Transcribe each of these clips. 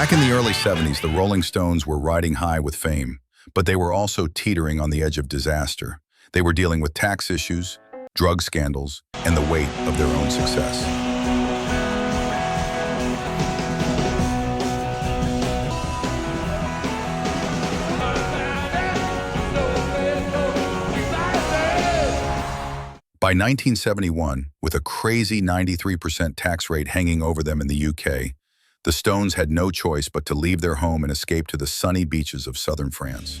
Back in the early 70s, the Rolling Stones were riding high with fame, but they were also teetering on the edge of disaster. They were dealing with tax issues, drug scandals, and the weight of their own success. By 1971, with a crazy 93% tax rate hanging over them in the UK, the Stones had no choice but to leave their home and escape to the sunny beaches of southern France.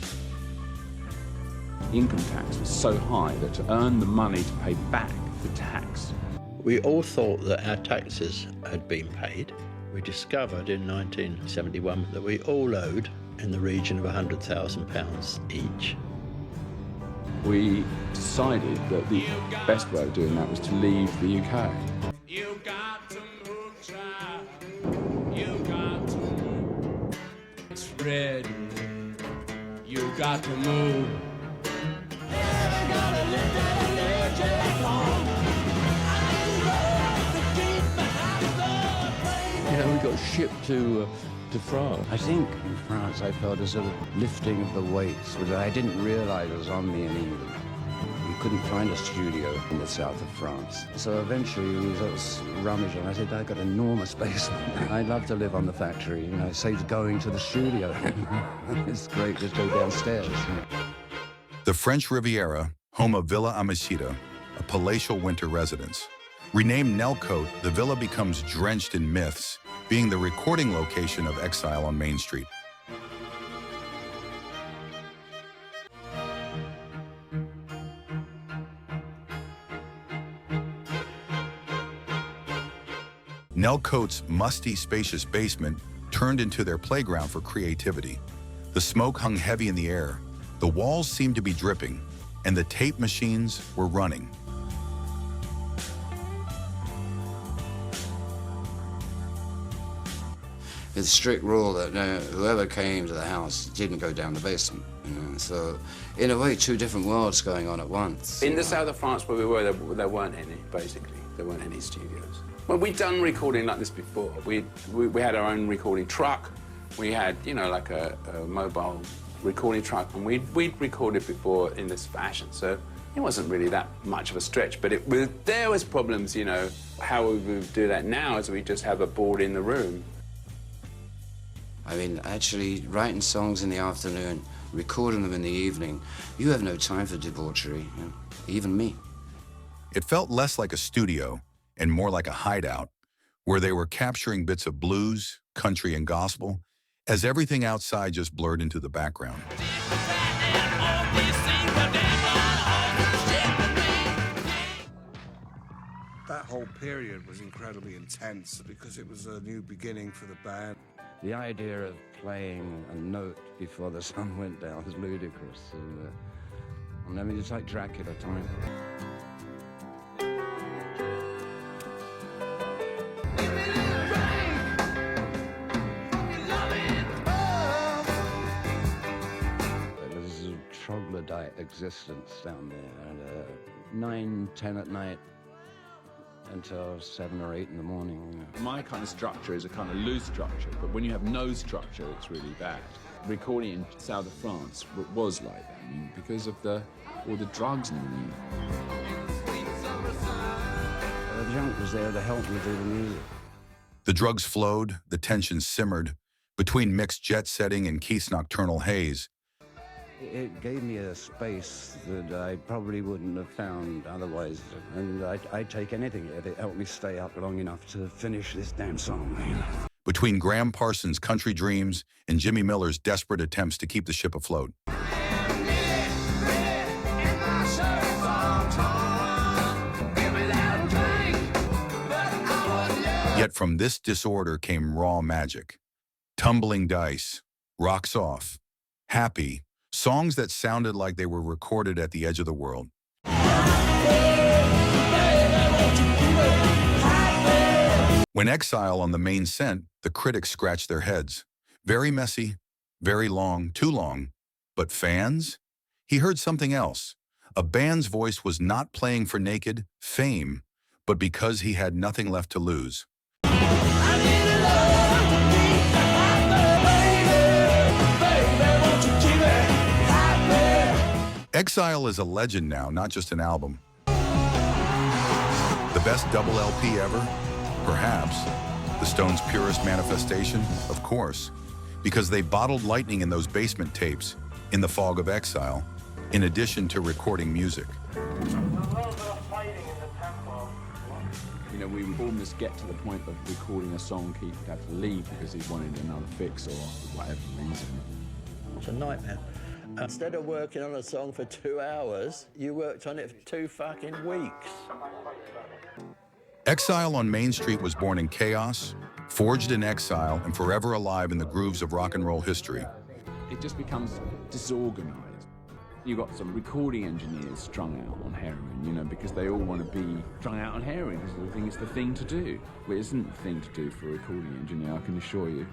The income tax was so high that to earn the money to pay back the tax. We all thought that our taxes had been paid. We discovered in 1971 that we all owed in the region of £100,000 each. We decided that the best way of doing that was to leave the UK. You got to move, child. You got to move. It's red. You got to move. You know, we got shipped to France. I think in France I felt a sort of lifting of the weights, which I didn't realize was on me in England. We couldn't find a studio in the south of France. So eventually we sort of rummaged and I said, I've got an enormous basement. I'd love to live on the factory, you know, it saves going to the studio. It's great, just go downstairs. The French Riviera, home of Villa Amicita, a palatial winter residence. Renamed Nellcôte, the villa becomes drenched in myths, being the recording location of Exile on Main Street. Nellcôte's musty, spacious basement turned into their playground for creativity. The smoke hung heavy in the air, the walls seemed to be dripping, and the tape machines were running. It's a strict rule that whoever came to the house didn't go down the basement. You know? So, in a way, two different worlds going on at once. In the south of France where we were, there weren't any, basically. There weren't any studios. Well, we'd done recording like this before. We had our own recording truck. We had, you know, like a mobile recording truck, and we'd recorded before in this fashion. So it wasn't really that much of a stretch, but there was problems, you know. How we would do that now is we just have a board in the room. I mean, actually, writing songs in the afternoon, recording them in the evening, you have no time for debauchery, you know? Even me. It felt less like a studio and more like a hideout, where they were capturing bits of blues, country, and gospel, as everything outside just blurred into the background. That whole period was incredibly intense because it was a new beginning for the band. The idea of playing a note before the sun went down was ludicrous. And I mean, it's like Dracula time. There's a troglodyte existence down there, and 9, 10 at night until 7 or 8 in the morning. You know. My kind of structure is a kind of loose structure, but when you have no structure, it's really bad. Recording in south of France was like that, I mean, because of all the drugs and everything. The junk was there to help me do the music. The drugs flowed, the tension simmered. Between mixed jet setting and Keith's nocturnal haze, It gave me a space that I probably wouldn't have found otherwise. And I'd take anything if it helped me stay up long enough to finish this damn song. You know? between Graham Parsons' country dreams and Jimmy Miller's desperate attempts to keep the ship afloat. Yet from this disorder came raw magic. Tumbling dice, rocks off, happy, songs that sounded like they were recorded at the edge of the world. When Exile on the main sent, the critics scratched their heads. Very messy, very long, too long. But fans? He heard something else. A band's voice was not playing for naked fame, but because he had nothing left to lose. Exile is a legend now, not just an album. The best double LP ever? Perhaps. The Stones' purest manifestation? Of course. Because they bottled lightning in those basement tapes, in the fog of exile, in addition to recording music. You know, we would almost get to the point of recording a song, Keith would have to leave because he wanted another fix or for whatever reason. It's a nightmare. Instead of working on a song for 2 hours, you worked on it for 2 fucking weeks. Exile on Main Street was born in chaos, forged in exile, and forever alive in the grooves of rock and roll history. It just becomes disorganized. You've got some recording engineers strung out on heroin, you know, because they all want to be strung out on heroin because they think it's the thing to do. Well, it isn't the thing to do for a recording engineer, I can assure you.